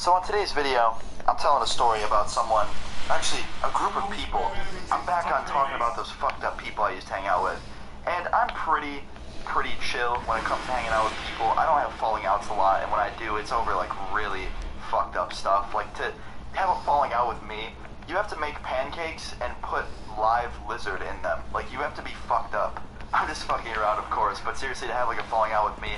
So on today's video, I'm telling a story about someone, actually a group of people. I'm back on talking about those fucked up people I used to hang out with. And I'm pretty chill when it comes to hanging out with people. I don't have falling outs a lot, and when I do, it's over like really fucked up stuff. Like to have a falling out with me, you have to make pancakes and put live lizard in them. Like you have to be fucked up. I'm just fucking around, of course, but seriously, to have like a falling out with me,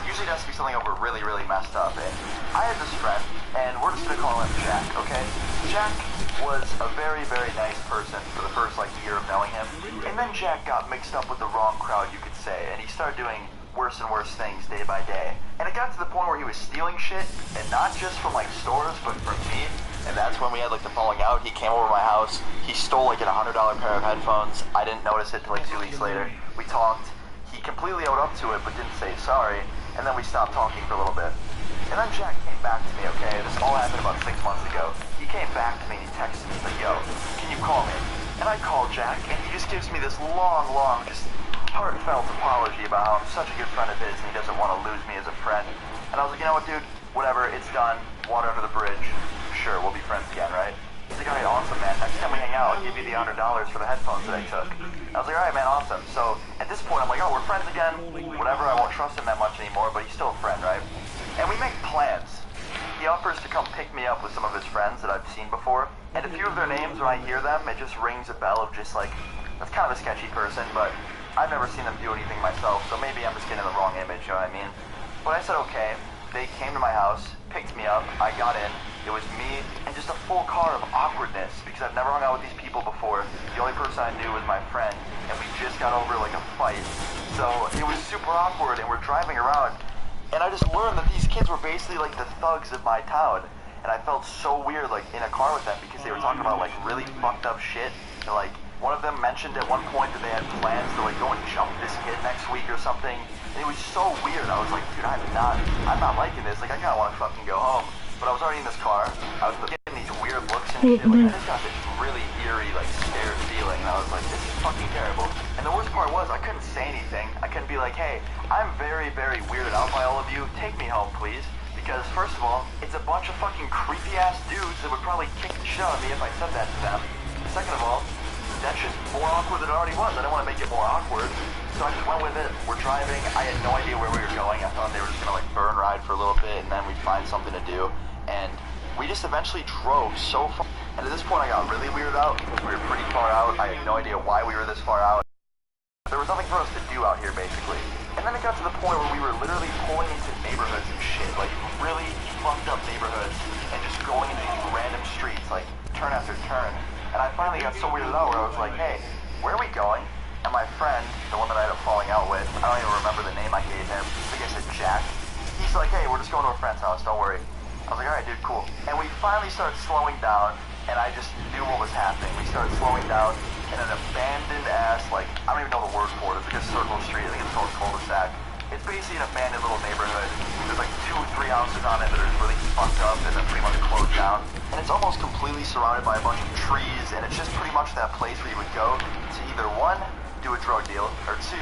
usually it has to be something over really messed up. And I had this friend, and we're just gonna call him Jack, okay? Jack was a very nice person for the first like year of knowing him, and then Jack got mixed up with the wrong crowd, you could say, and he started doing worse and worse things day by day. And it got to the point where he was stealing shit, and not just from like stores, but from me. And that's when we had like the falling out. He came over to my house, he stole like a $100 pair of headphones. I didn't notice it till like 2 weeks later. We talked, he completely owned up to it, but didn't say sorry, and then we stopped talking for a little bit. And then Jack came back to me, okay? This all happened about 6 months ago. He came back to me and he texted me, he's like, yo, can you call me? And I called Jack, and he just gives me this long, just heartfelt apology about how I'm such a good friend of his and he doesn't want to lose me as a friend. And I was like, you know what, dude, whatever, it's done, water under the bridge. Sure, we'll be friends again, right? He's like, alright, awesome, man. Next time we hang out, I'll give you the $100 for the headphones that I took. I was like, alright, man, awesome. So, at this point, I'm like, oh, we're friends again. Whatever, I won't trust him that much anymore, but he's still a friend, right? And we make plans. He offers to come pick me up with some of his friends that I've seen before. And a few of their names, when I hear them, it just rings a bell of just like, that's kind of a sketchy person, but I've never seen them do anything myself, so maybe I'm just getting the wrong image, you know what I mean? But I said, okay. They came to my house, picked me up, I got in, it was me, and just a full car of awkwardness, because I've never hung out with these people before. The only person I knew was my friend, and we just got over like a fight. So it was super awkward, and we're driving around, and I just learned that these kids were basically like the thugs of my town, and I felt so weird like in a car with them, because they were talking about like really fucked up shit, and like one of them mentioned at one point that they had plans to like go and jump this kid next week or something. And it was so weird. I was like, dude, I'm not liking this. Like, I kind of want to fucking go home. But I was already in this car. I was getting these weird looks and shit. Like, I just got this really eerie, like, scared feeling. And I was like, this is fucking terrible. And the worst part was, I couldn't say anything. I couldn't be like, hey, I'm very weirded out by all of you. Take me home, please. Because, first of all, it's a bunch of fucking creepy-ass dudes that would probably kick the shit out of me if I said that to them. Second of all, that's just more awkward than it already was. I didn't want to make it more awkward. So I just went with it. We're driving. I had no idea where we were going. I thought they were just gonna like burn ride for a little bit and then we'd find something to do. And we just eventually drove so far. And at this point I got really weirded out because we were pretty far out. I had no idea why we were this far out. There was nothing for us to do out here basically. And then it got to the point where we were literally pulling into neighborhoods and shit. Like really fucked up neighborhoods and just going into these random streets like turn after turn. And I finally got so weirded out where I was like, hey, where are we going? And my friend, the one that I ended up falling out with, I don't even remember the name I gave him. I think I said Jack. He's like, hey, we're just going to a friend's house, don't worry. I was like, alright, dude, cool. And we finally started slowing down, and I just knew what was happening. We started slowing down in an abandoned ass, like, I don't even know the word for it. It's like a circle street. I think it's called cul-de-sac. It's basically an abandoned little neighborhood. There's like 2 or 3 houses on it that are really fucked up and they're pretty much closed down. And it's almost completely surrounded by a bunch of trees, and it's just pretty much that place where you would go to either one, do a drug deal, or 2,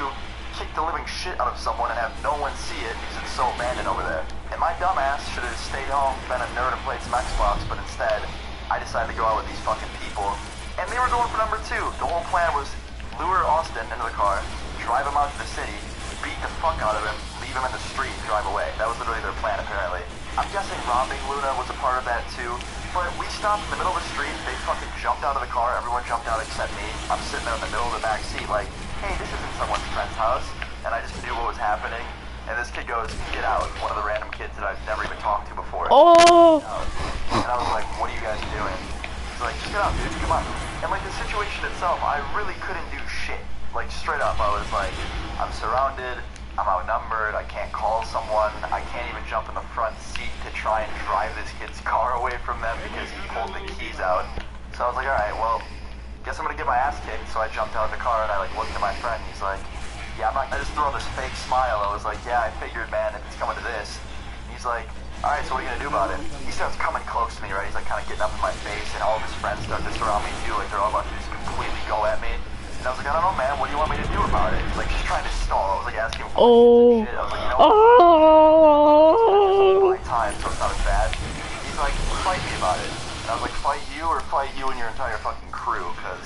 kick the living shit out of someone and have no one see it because it's so abandoned over there. And my dumbass should have stayed home, been a nerd and played some Xbox, but instead, I decided to go out with these fucking people. And they were going for number 2. The whole plan was lure Austin into the car, drive him out to the city, beat the fuck out of him, leave him in the street, and drive away. That was literally their plan, apparently. I'm guessing robbing Luna was a part of that too. But we stopped in the middle of the street, they fucking jumped out of the car, everyone jumped out except me. I'm sitting there in the middle of the back seat like, hey, this isn't someone's friend's house. And I just knew what was happening. And this kid goes, get out. One of the random kids that I've never even talked to before. Oh! And I was like, what are you guys doing? He's like, just get out, dude, come on. And like the situation itself, I really couldn't do shit. Like straight up, I was like, I'm surrounded, I'm outnumbered, I can't call someone, I can't even jump in the front seat to try and drive this kid's car away from them because he pulled the keys out. So I was like, alright, well, guess I'm gonna get my ass kicked. So I jumped out of the car and I like looked at my friend, he's like, yeah, I just threw on this fake smile. I was like, yeah, I figured, man, if it's coming to this. And he's like, alright, so what are you gonna do about it? He starts coming close to me, right? He's like kind of getting up in my face, and all of his friends start to surround me too, like they're all about to just completely go at me. And I was like, I don't know, man, what do you want me to do about it? Like, just trying to stall. I was like asking him questions and shit. I was like, you know what? Time, so it's not as bad. He's like, about it. And I was like, fight you or fight you and your entire fucking crew, because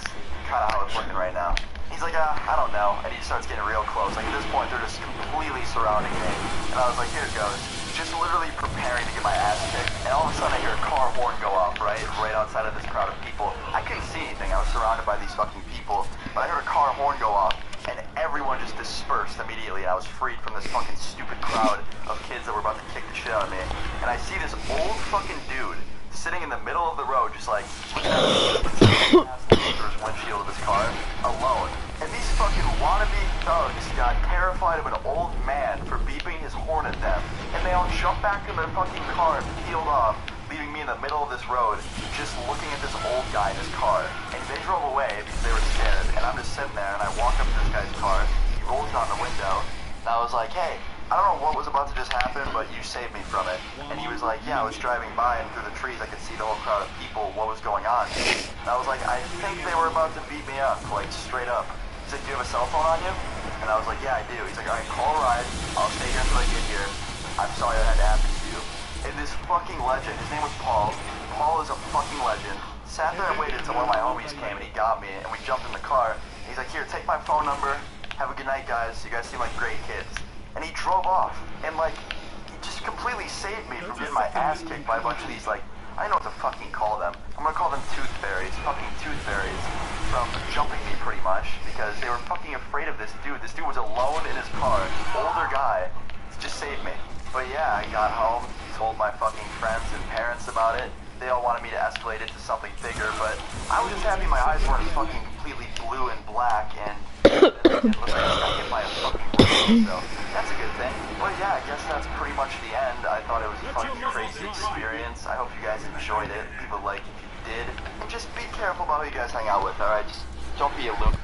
kind of how it's looking right now. He's like, I don't know. And he starts getting real close. Like, at this point, they're just completely surrounding me. And I was like, here it goes. Just literally preparing to get my ass kicked. And all of a sudden, I hear a car horn go off, right outside of this crowd of people. I couldn't see anything. I was surrounded by these fucking people. But I heard a car horn go off, and everyone just dispersed immediately. I was freed from this fucking stupid crowd of kids that were about to kick the shit out of me. And I see this old fucking dude sitting in the middle of the road, just like, looking at the windshield of his car, alone. And these fucking wannabe thugs got terrified of an old man for beeping his horn at them. And they all jumped back in their fucking car and peeled off, leaving me in the middle of this road, just looking at this old guy in his car. And they drove away because they were scared. And I'm just sitting there, and I walk up to this guy's car. He rolls down the window, and I was like, hey, I don't know what was about to just happen, but you saved me from it. And he was like, yeah, I was driving by, and through the trees I could see the whole crowd of people. What was going on? And I was like, I think they were about to beat me up, like straight up. He's like, do you have a cell phone on you? And I was like, yeah, I do. He's like, all right, call a ride. I'll stay here until I get here. I'm sorry that had to happen to you. And this fucking legend, his name was Paul. Paul is a fucking legend. Sat there and waited until one of my homies came, and he got me, and we jumped in the car. He's like, here, take my phone number. Have a good night, guys. You guys seem like great kids. And he drove off, and like, he just completely saved me from getting my ass kicked by a bunch of these, like, I don't know what to fucking call them. I'm gonna call them tooth fairies, fucking tooth fairies, from jumping me pretty much, because they were fucking afraid of this dude. This dude was alone in his car, older guy, just saved me. But yeah, I got home, told my fucking friends and parents about it. They all wanted me to escalate it to something bigger, but I was just happy my eyes weren't fucking completely blue and black, and it looked like I got hit by a fucking bullet, so that's a good thing. But yeah, I guess that's pretty much the end. I thought it was a fucking crazy experience. I hope you guys enjoyed it. People like if you did. And just be careful about who you guys hang out with, alright? Just don't be a loop.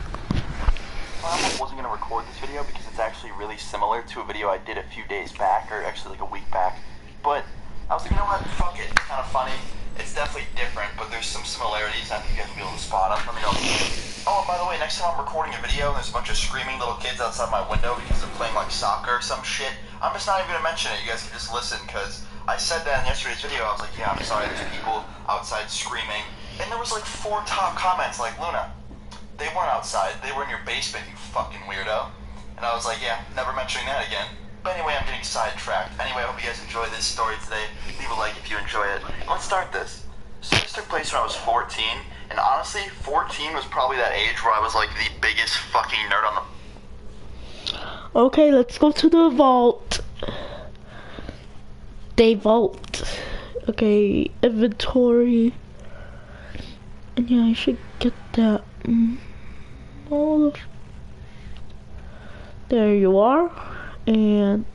I wasn't going to record this video because it's actually really similar to a video I did a few days back, or actually like a week back. But I was like, you know what, fuck it, it's kind of funny. It's definitely different, but there's some similarities. I think you guys will be able to spot them. Let me know. Oh, and by the way, next time I'm recording a video and there's a bunch of screaming little kids outside my window because they're playing like soccer or some shit, I'm just not even going to mention it. You guys can just listen, because I said that in yesterday's video. I was like, yeah, I'm sorry, there's people outside screaming. And there was like 4 top comments like, Luna, they weren't outside, they were in your basement, you fucking weirdo. And I was like, yeah, never mentioning that again. But anyway, I'm getting sidetracked. Anyway, I hope you guys enjoy this story today. Leave a like if you enjoy it. Let's start this. So this took place when I was 14, and honestly, 14 was probably that age where I was like the biggest fucking nerd on the... Okay, let's go to the vault. Day vault. Okay, inventory. And yeah, I should get that. All of... There you are. And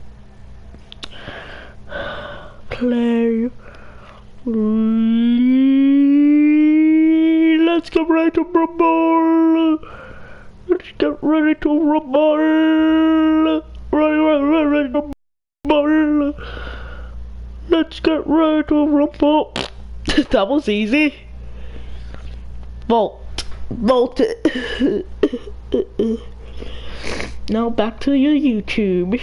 play. Let's get ready to rumble. Let's get ready to rumble. Ready to rumble. Let's get ready to rumble. That was easy. Vault it. Now back to your YouTube.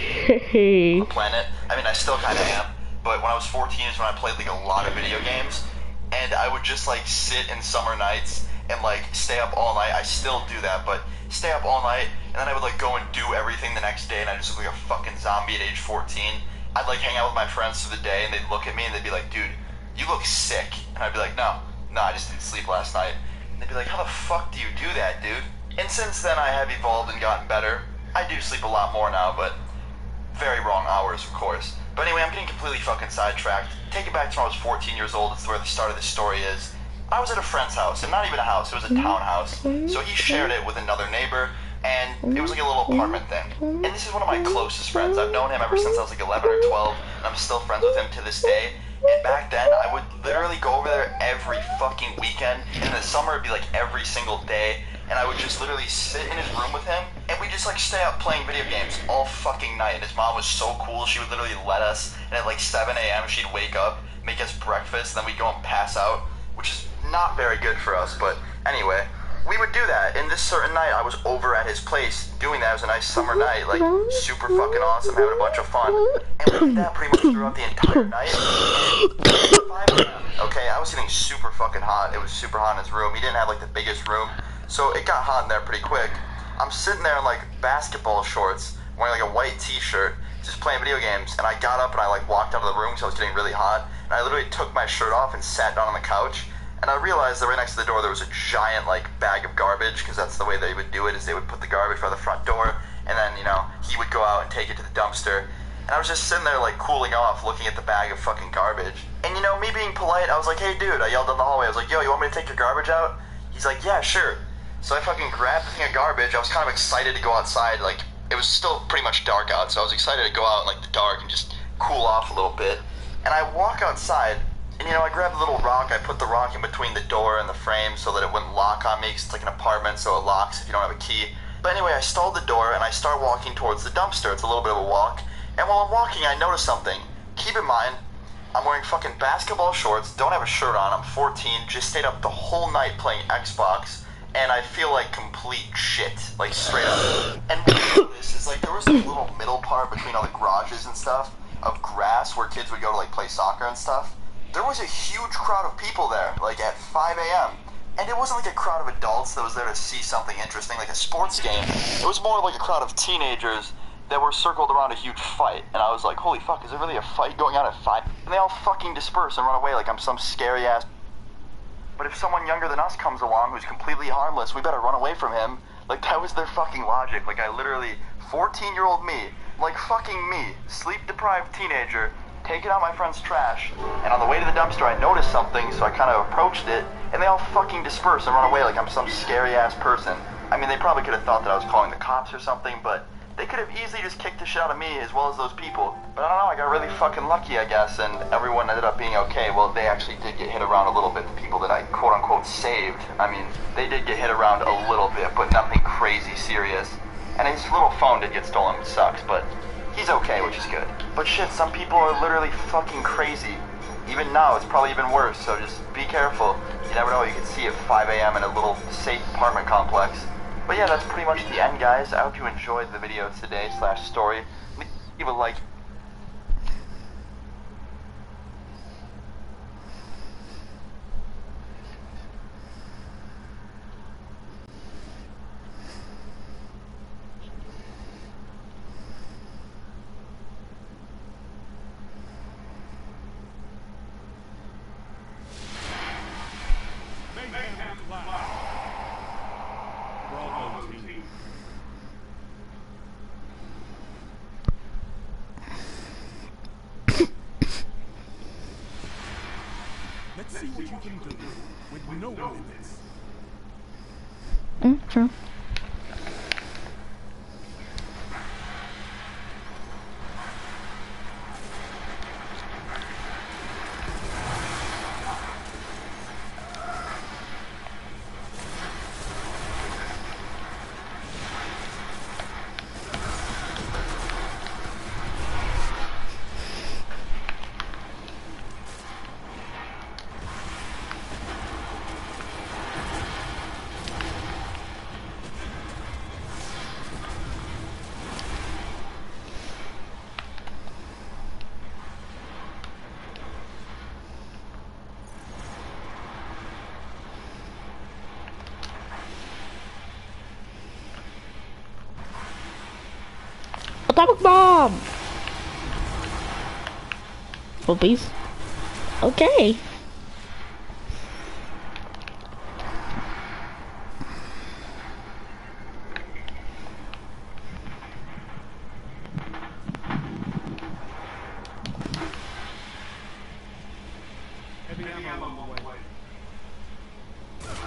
Planet. I mean, I still kind of am, but when I was 14 is when I played like a lot of video games, and I would just like sit in summer nights and like stay up all night. I still do that, but stay up all night, and then I would like go and do everything the next day, and I just look like a fucking zombie at age 14. I'd like hang out with my friends through the day, and they'd look at me and they'd be like, dude, you look sick. And I'd be like, no, I just didn't sleep last night. And they'd be like, how the fuck do you do that, dude? And since then I have evolved and gotten better. I do sleep a lot more now, but very wrong hours, of course. But anyway, I'm getting completely fucking sidetracked. Take it back to when I was 14 years old. It's where the start of this story is. I was at a friend's house, and not even a house, it was a townhouse. So he shared it with another neighbor, and it was like a little apartment thing. And this is one of my closest friends. I've known him ever since I was like 11 or 12, and I'm still friends with him to this day. And back then, I would literally go over there every fucking weekend. In the summer, it'd be like every single day. And I would just literally sit in his room with him, and we'd just like stay up playing video games all fucking night. And his mom was so cool, she would literally let us, and at like 7 a.m. she'd wake up, make us breakfast, and then we'd go and pass out, which is not very good for us, but anyway. we would do that. And this certain night, I was over at his place doing that. It was a nice summer night, like super fucking awesome, having a bunch of fun. And we did that pretty much throughout the entire night. And 5 a.m. Okay, I was getting super fucking hot. It was super hot in his room. He didn't have like the biggest room, so it got hot in there pretty quick. I'm sitting there in like basketball shorts, wearing like a white t-shirt, just playing video games, and I got up and I like walked out of the room because I was getting really hot, and I literally took my shirt off and sat down on the couch, and I realized that right next to the door there was a giant like bag of garbage, because that's the way they would do it, is they would put the garbage by the front door, and then, you know, he would go out and take it to the dumpster. And I was just sitting there like cooling off, looking at the bag of fucking garbage. And you know, me being polite, I was like, hey dude, I yelled down the hallway, I was like, yo, you want me to take your garbage out? He's like, yeah, sure. So I fucking grabbed the thing of garbage. I was kind of excited to go outside, like, it was still pretty much dark out, so I was excited to go out in like the dark and just cool off a little bit. And I walk outside, and you know, I grabbed a little rock, I put the rock in between the door and the frame so that it wouldn't lock on me, because it's like an apartment, so it locks if you don't have a key. But anyway, I stalled the door, and I start walking towards the dumpster. It's a little bit of a walk. And while I'm walking, I notice something. Keep in mind, I'm wearing fucking basketball shorts, don't have a shirt on, I'm 14, just stayed up the whole night playing Xbox, and I feel like complete shit, like straight up. And what I noticed is like there was a little middle part between all the garages and stuff of grass where kids would go to like play soccer and stuff. There was a huge crowd of people there, like at 5 a.m. And it wasn't like a crowd of adults that was there to see something interesting, like a sports game. It was more like a crowd of teenagers that were circled around a huge fight, and I was like, holy fuck, is there really a fight going on at 5? And they all fucking disperse and run away like I'm some scary ass. But if someone younger than us comes along who's completely harmless, we better run away from him. Like, that was their fucking logic. Like, I literally, 14-year-old me, like fucking me, sleep-deprived teenager, taking out my friend's trash, and on the way to the dumpster I noticed something, so I kind of approached it, and they all fucking disperse and run away like I'm some scary ass person. I mean, they probably could have thought that I was calling the cops or something, but they could have easily just kicked the shit out of me as well as those people. But I don't know, I got really fucking lucky, I guess, and everyone ended up being okay. Well, they actually did get hit around a little bit, the people that I quote-unquote saved. I mean, they did get hit around a little bit, but nothing crazy serious. And his little phone did get stolen, which sucks, but he's okay, which is good. But shit, some people are literally fucking crazy. Even now, it's probably even worse, so just be careful. You never know what you can see at 5 a.m. in a little safe apartment complex. But yeah, that's pretty much the end, guys. I hope you enjoyed the video today / story. Leave a like. Let's see what you can do with no limits. True. Atomic bomb! Whoopies. Okay.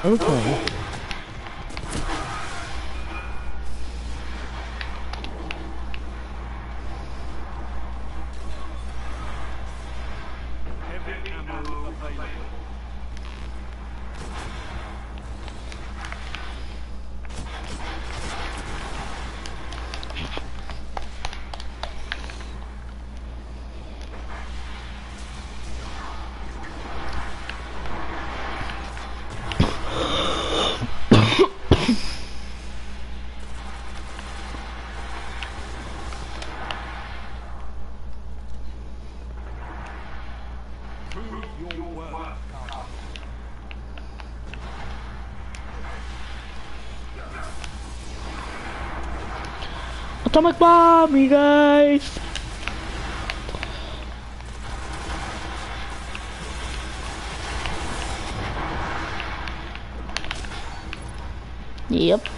Okay. your work, Carl. Atomic bomb, you guys! Yep.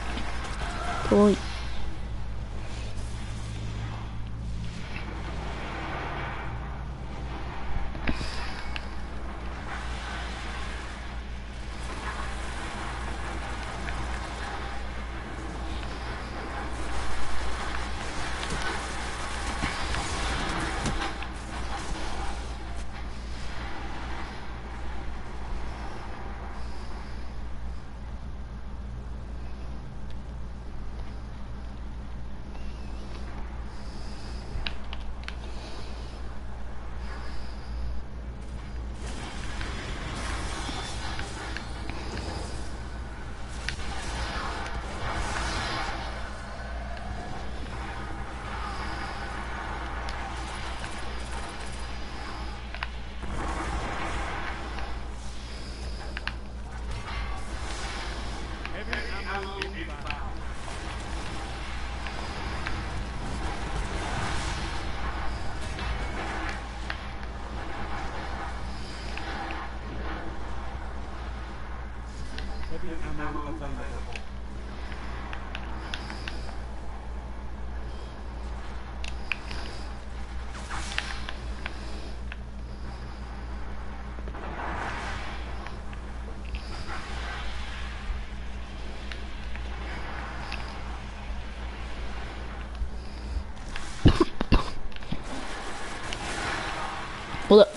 Boy. Heavy ammo available. Hold up.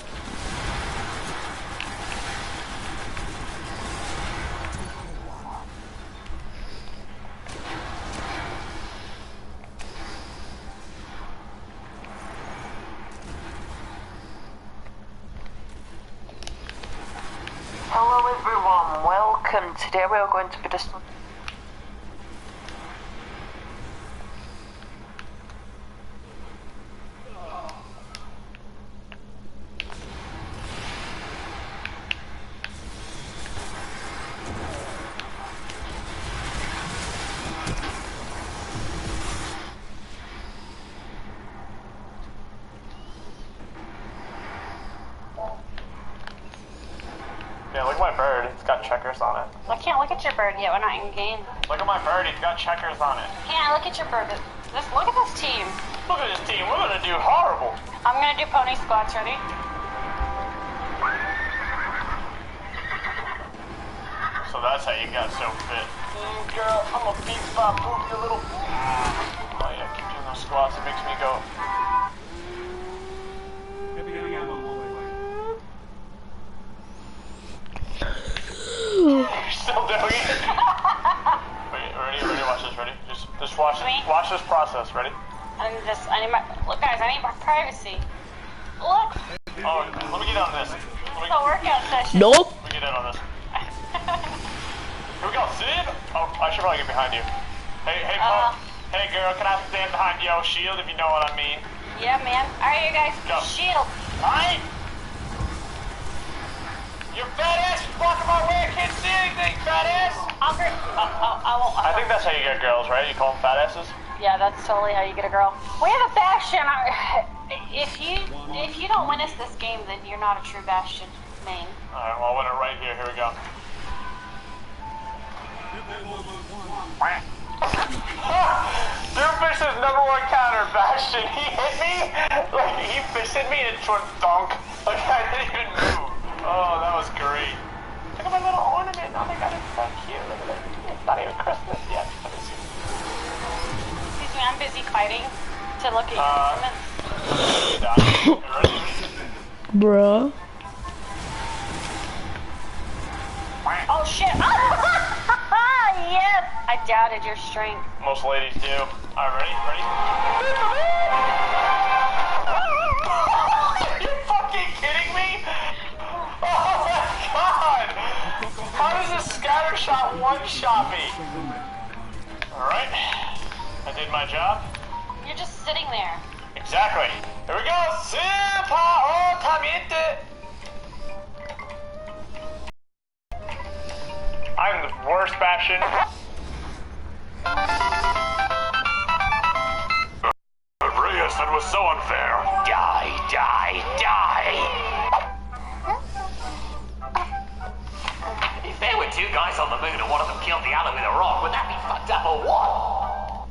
Hello everyone, welcome. Today we are going to be just... Yeah, look at my bird. It's got checkers on it. I can't look at your bird yet. We're not in game. Look at my bird. It's got checkers on it. Can't look at your bird. Just look at this team. Look at this team. We're gonna do horrible. I'm gonna do pony squats. Ready? So that's how you got so fit. Girl, I'm a beat by poop, you little. Oh yeah, keep doing those squats. It makes me go. Heavy ammo available. You're still doing it. Wait, ready? Watch this. Ready? Just watch it. Watch this process. Ready? I need my, look guys, I need my privacy. Look! Oh, let me get on this. It's a workout session. Nope. Let me get in on this. Here we go, Zib! Oh, I should probably get behind you. Hey, punk. Hey, girl, can I stand behind your shield if you know what I mean? Yeah, man. Alright, you guys. Go. Shield. Alright? You fat ass is blocking my way. I can't see anything, fat ass. I won't. I think that's how you get girls, right? You call them fat asses? Yeah, that's totally how you get a girl. We have a Bastion. If you don't win us this game, then you're not a true Bastion main. Alright, well, I'll win it right here. Here we go. Doomfish's #1 counter, Bastion. He hit me, like, he fished me and it went donk. Like, I didn't even move. Oh, that was great. Look at my little ornament. Oh my god, it's so cute. Look at it. It's not even Christmas yet. Let me see. Excuse me, I'm busy fighting to look at your movements. Bruh. Oh shit! Yes! I doubted your strength. Most ladies do. Alright, ready? Are you fucking kidding me? Oh my god! How does a scatter shot one-shot me? Alright. I did my job. You're just sitting there. Exactly. Here we go. Super Ultimate. I'm the worst Bastion. Reyes, that was so unfair. Die, die, die! If there were two guys on the moon and one of them killed the other with a rock, would that be fucked up or what?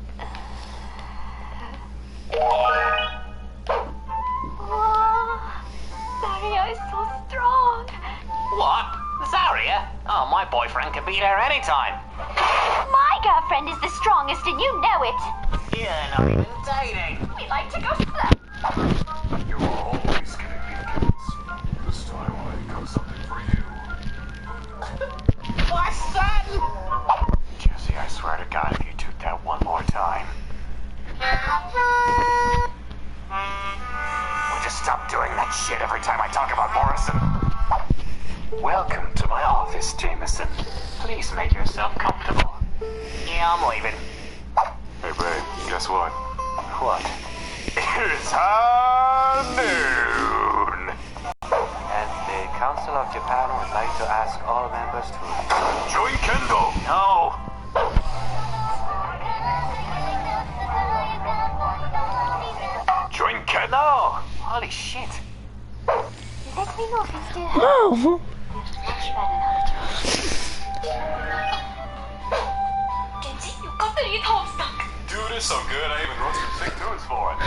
Zaria is so strong. What? Zaria? Oh, my boyfriend could be there anytime. My girlfriend is the strongest and you know it. You're not even dating. We like to go slap. You are always giving me gifts. This time I got something for you. My son! Jesse, I swear to God, if you took that one more time. Would you stop doing that shit every time I talk about Morrison? Welcome to my office, Jameson. Please make yourself comfortable. Yeah, I'm leaving. Hey, babe, guess what? What? It's high noon. And the Council of Japan would like to ask all members to... Join Kendo. No! Join Kendo. No! Holy shit. Let me know if it's still No. much better now. Genji, you got the lead home stuck. Dude, it's so good, I even wrote some sick tunes for it.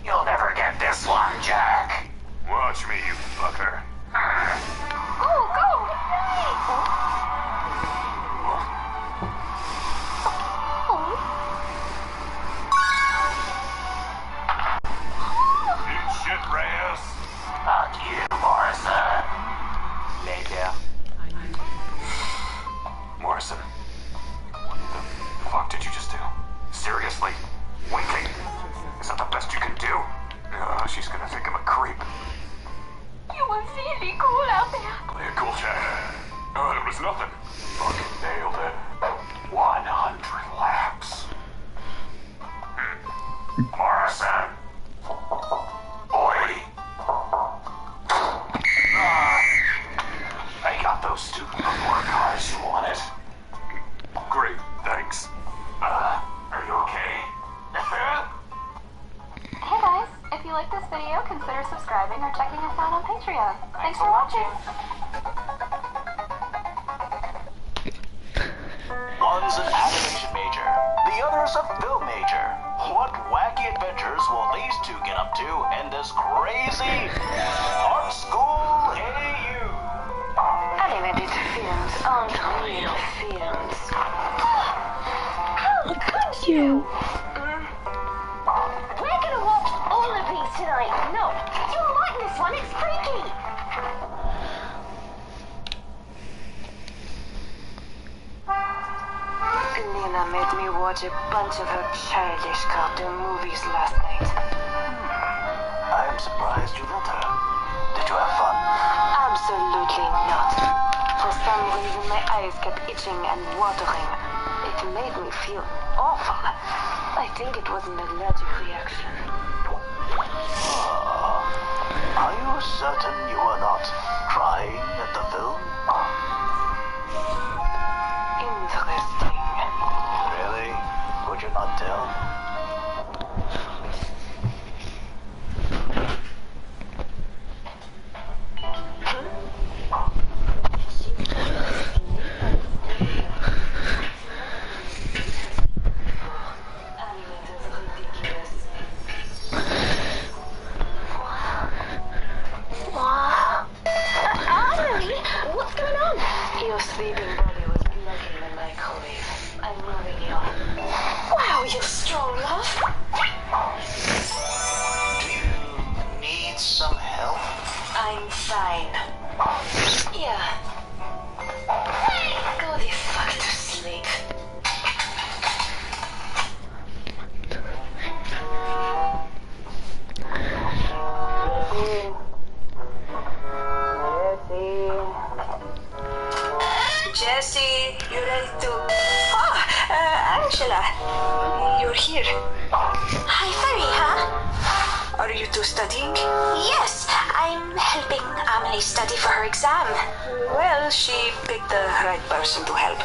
You'll never get this one, Jack. Watch me, you fucker. Go, go! Eat shit, Reyes. Fuck you, Morrison. Later. Morrison, what the fuck did you just do? Seriously? Winking? Is that the best you can do? She's gonna think I'm a creep. You were really cool out there. Play a cool chat. It was nothing. Fucking nailed it. 100 laps. Morrison. Oi. I got those stupid report cards you wanted. Great, thanks. Are you okay? Hey guys, if you like this video, consider subscribing or checking us out on Patreon. Thanks for watching. One's an animation major, the other's a film major. What wacky adventures will these two get up to in this crazy art school AU? Animated films aren't real films. How could you? We're gonna watch all of these tonight. No, you'll like this one, it's freaky. Nina made me watch a bunch of her childish cartoon movies last night. I am surprised you let her. Did you have fun? Absolutely not. For some reason, my eyes kept itching and watering. It made me feel awful. I think it was an allergic reaction. Are you certain you were not crying at the film? Interesting. Really? Would you not tell? Animators ridiculous. Are you two studying? Yes, I'm helping Amelie study for her exam. Well, she picked the right person to help.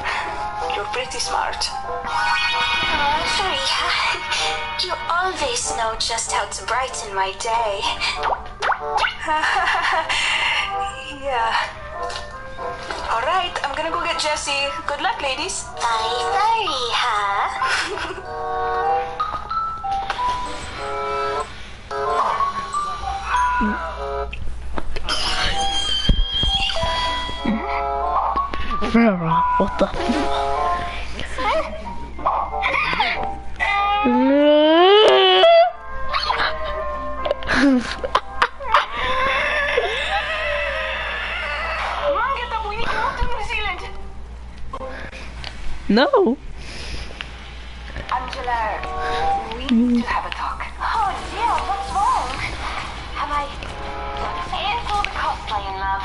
You're pretty smart. Sorry. You always know just how to brighten my day. Yeah. All right, I'm gonna go get Jessie. Good luck, ladies. 5:30, huh? Vera, what the No. Angela, we need to have a talk. Oh dear, what's wrong? Have I it's all the cosplay in love?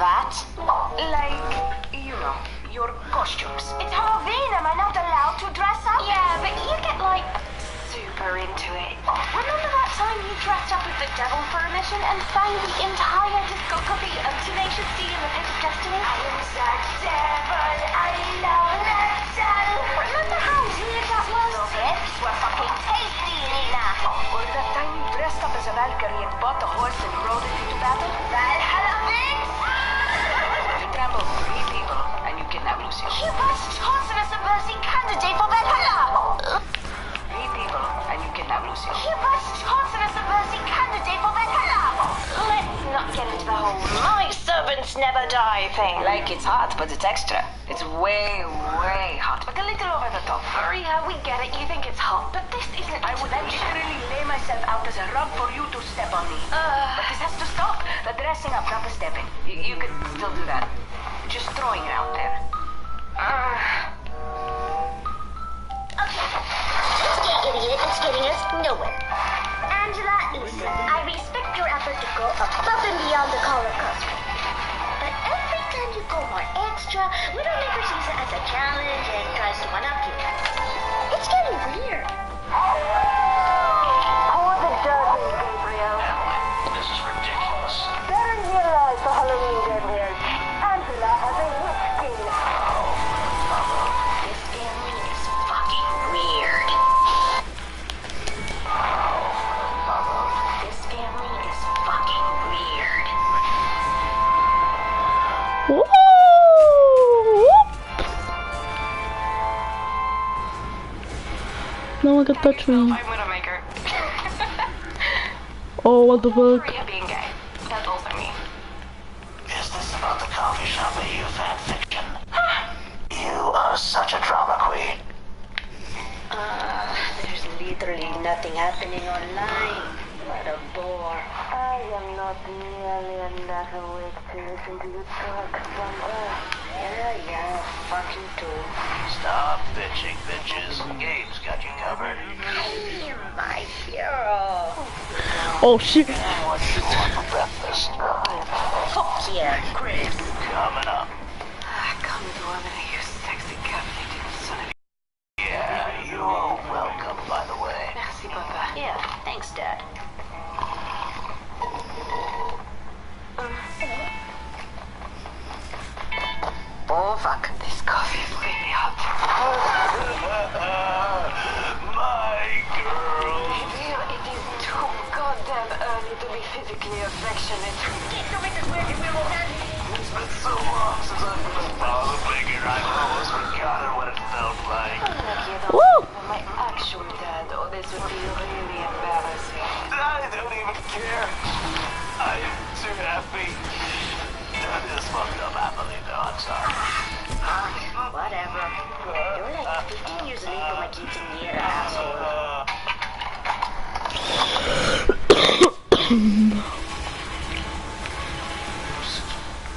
That? Like, you know, your costumes. It's Halloween, am I not allowed to dress up? Yeah, but you get like super into it. Remember that time you dressed up as the devil for a mission and sang the entire discography of Tenacious D and the Pit of Destiny? I am the devil, I love metal. Remember how weird that was? Those hips were fucking tasty, Lena. Or that time you dressed up as a Valkyrie and bought a horse and rode it into battle? Valhalla Vince! You trampled 3 people and you kidnapped Lucy. He was chosen as a subversing candidate for Valhalla! 3 people and you kidnapped Lucy. He was chosen as a subversing candidate for Valhalla! Let's not get into the whole my servants never die thing. Like it's hot, but it's extra. It's way, way hot, but a little over the top. Yeah, we get it. You think it's hot, but this isn't. I would literally lay myself out as a rug for you to step on me. But this has to stop. The dressing up, not the stepping. You could still do that. Just throwing it out there. Okay. This gay idiot is getting us nowhere. Angela, listen. I respect your effort to go above and beyond the call of custom. But every time you go more extra, Widowmaker sees it as a challenge and tries to one-up you. It's getting weird. Pour the dozen, Gabriel. This is ridiculous. Better realize the Halloween deadliest. Angela has a whip skin. This family is fucking weird. This family is fucking weird. Woo! No one can touch me. I'm Widowmaker. Oh, what the fuck? Sorry, being gay. That's also me. Is this about the coffee shop AU fanfiction? You are such a drama queen. There's literally nothing happening online. What a bore. I am not nearly enough awake to listen to you talk from Earth. Yeah, fucking too. Stop bitching, bitches. Gabe's got you covered. You're my hero. Oh shit. What do you want for breakfast? Fuck yeah, Chris. Coming up. Come to woman, you sexy caffeinated son of a... Yeah, you're welcome, by the way. Merci, papa. Yeah, thanks, Dad. Oh, fuck. This coffee is really hot. My girl. Dear, it is too goddamn early to be physically affectionate. It's been so long since I've been a father figure. I've almost forgotten what it felt like. Woo! My actual dad, oh, this would be really embarrassing. I don't even care. I am too happy. That is fucked up happily, though. I'm sorry. Whatever. You're like 15 years late for my quinceañera, asshole.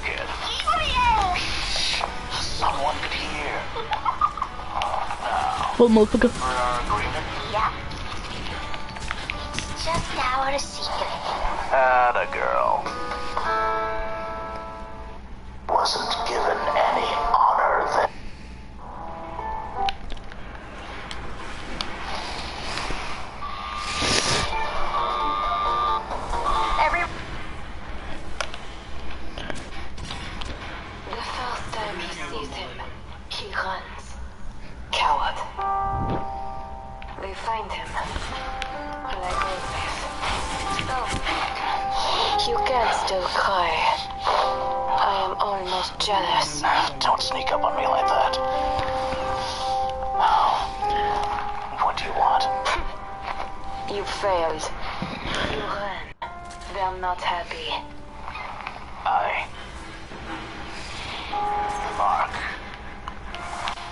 Kid. Someone could hear. Now, Oh, motherfucker. for our agreement. Yeah. It's just our secret. Atta girl. Wasn't given any honor then. find him. Like always. Oh. You can still cry. I am almost jealous. Don't sneak up on me like that. What do you want? You failed. You ran. They're not happy. Mark.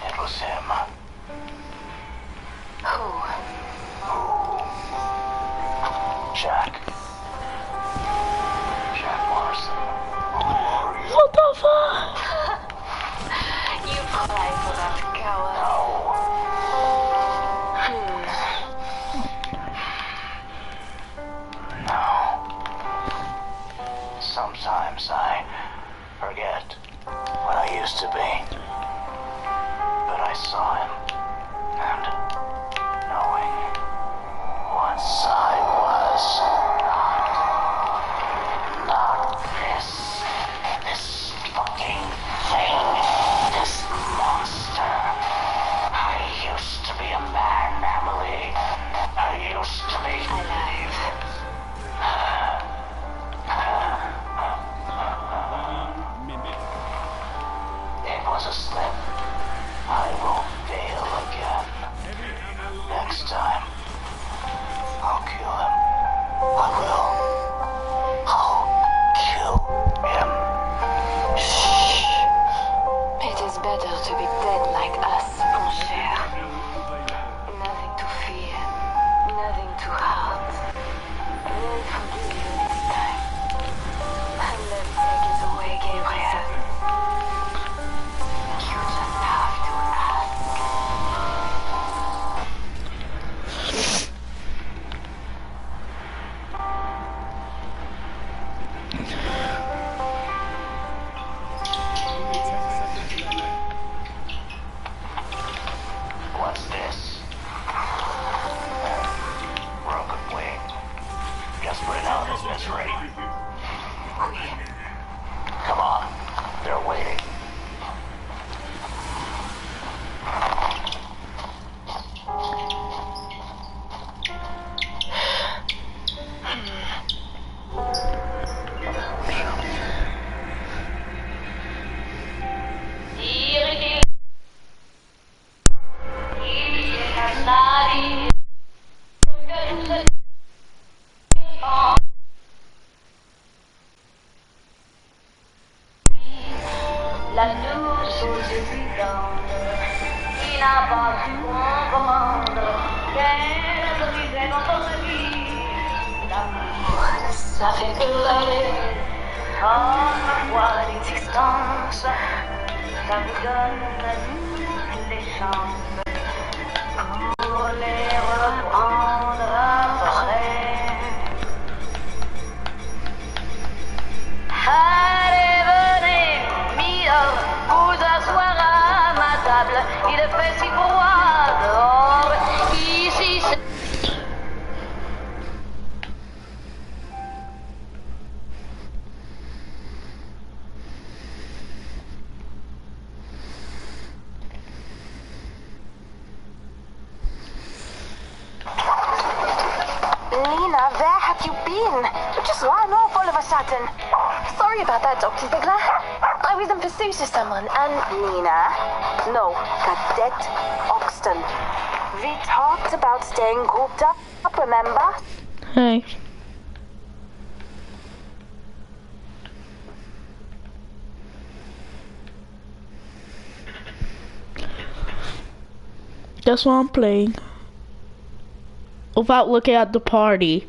It was him. Who? Jack. Jack Morrison. What the fuck? You cry for that coward. Sometimes I forget what I used to be. But I saw him, and knowing once I was not this fucking thing, this monster. I used to be a man, Emily. I used to be Alive. It was a slip. I will fail again. Next time, I'll kill him. I will. I'll kill him. Shh. It is better to be dead like us, mon cher. Nothing to fear. Nothing to hurt. I will forgive you this time. And let's take it away, Gabriel. You just have to ask. What's this? Broken wing. Just put it out of his misery. Come on. They're waiting. La douce aux évidentes, qui n'a pas su comprendre qu'elle brisait dans sa vie. L'amour, ça fait pleurer, parfois l'existence, ça vous donne les chances pour les reprendre après. Allez, venez, Mia, vous asseoir à ma table. Il fait si froid dehors. Ici, c'est... Lena, where have you been? You just ran off all of a sudden. Sorry about that, Dr. Ziegler. I was in pursuit of someone and... Lena? No, Cadet Oxton. We talked about staying grouped up, remember? Hey. That's what I'm playing. Without looking at the party.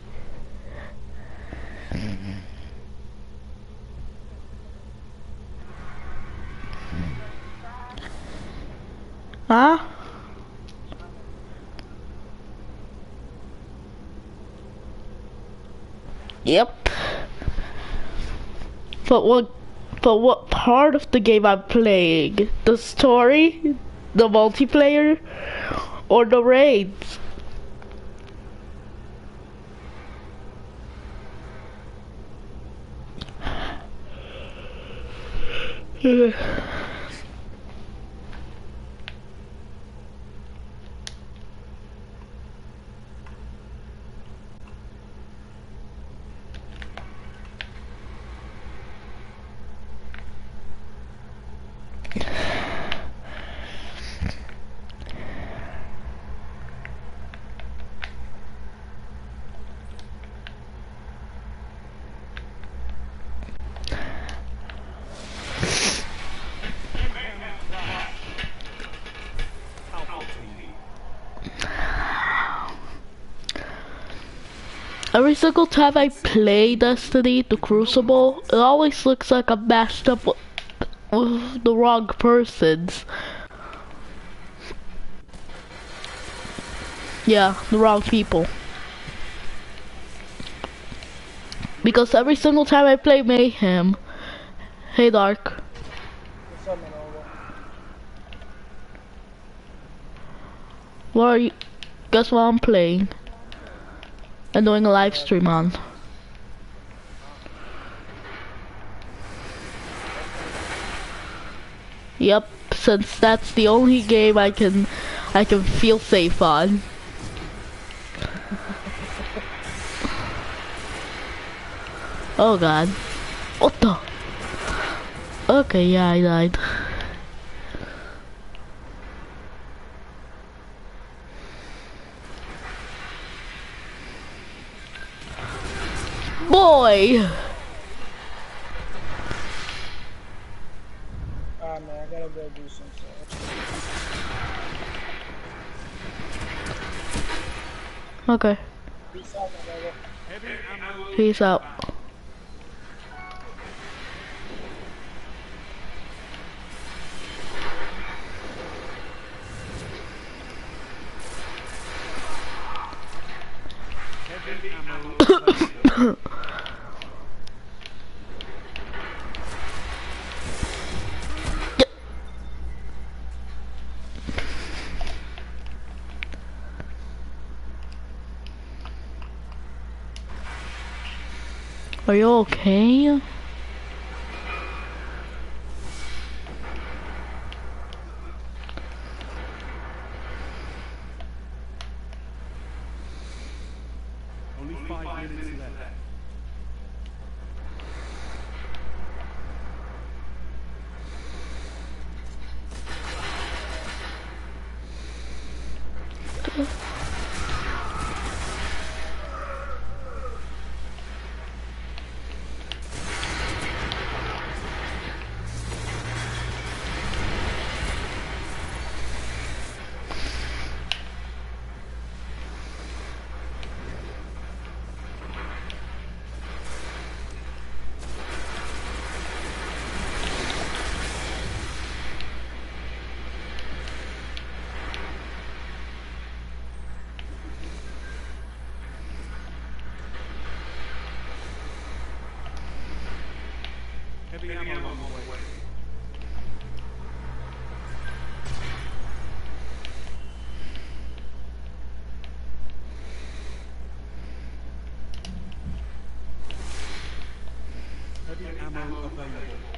Huh? Yep. But what part of the game I'm playing? The story? The multiplayer? Or the raids? Every single time I play Destiny, the Crucible, it always looks like I'm mashed up with the wrong persons. Yeah, the wrong people. Because every single time I play Mayhem, hey Dark. What's up, Manolo? What are you? Guess what I'm playing? And doing a live stream on. Yep, since that's the only game I can feel safe on. Oh god. What the? Okay, yeah, I died. Boy! Alright, man, I gotta go do some stuff. Okay. Peace out, my brother. Peace out. Are you okay? Only 5 minutes left. Heavy ammo on the way. Heavy ammo available.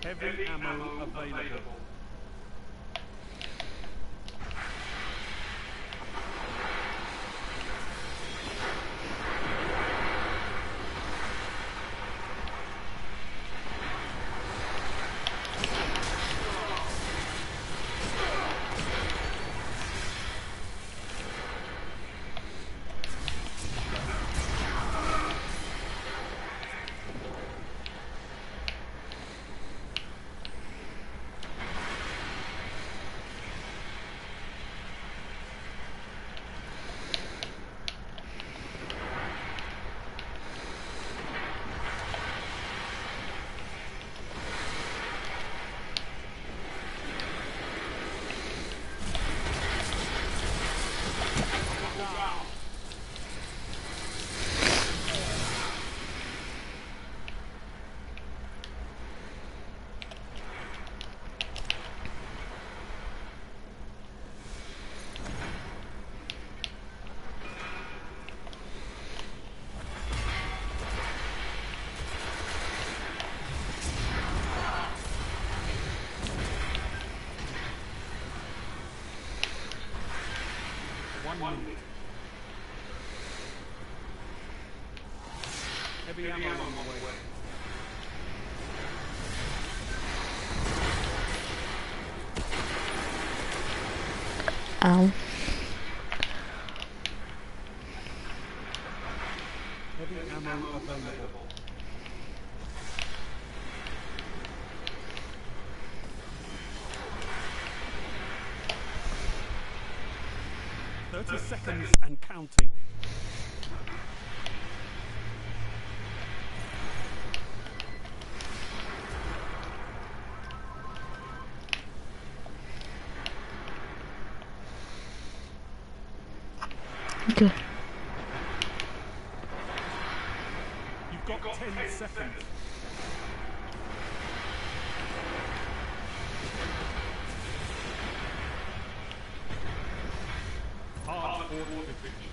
Heavy ammo available. 1 minute. Heavy ammo on the way. Ow. Heavy ammo available. Seconds and counting. Okay. You've got 10 seconds. Hard fought victory.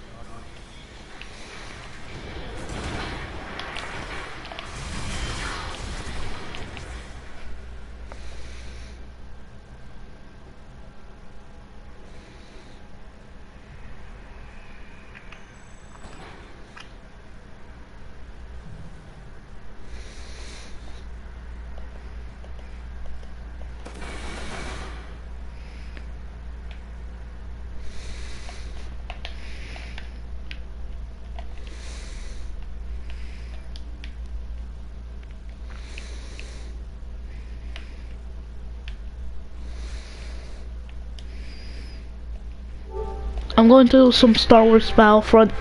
I'm going to some Star Wars Battlefront.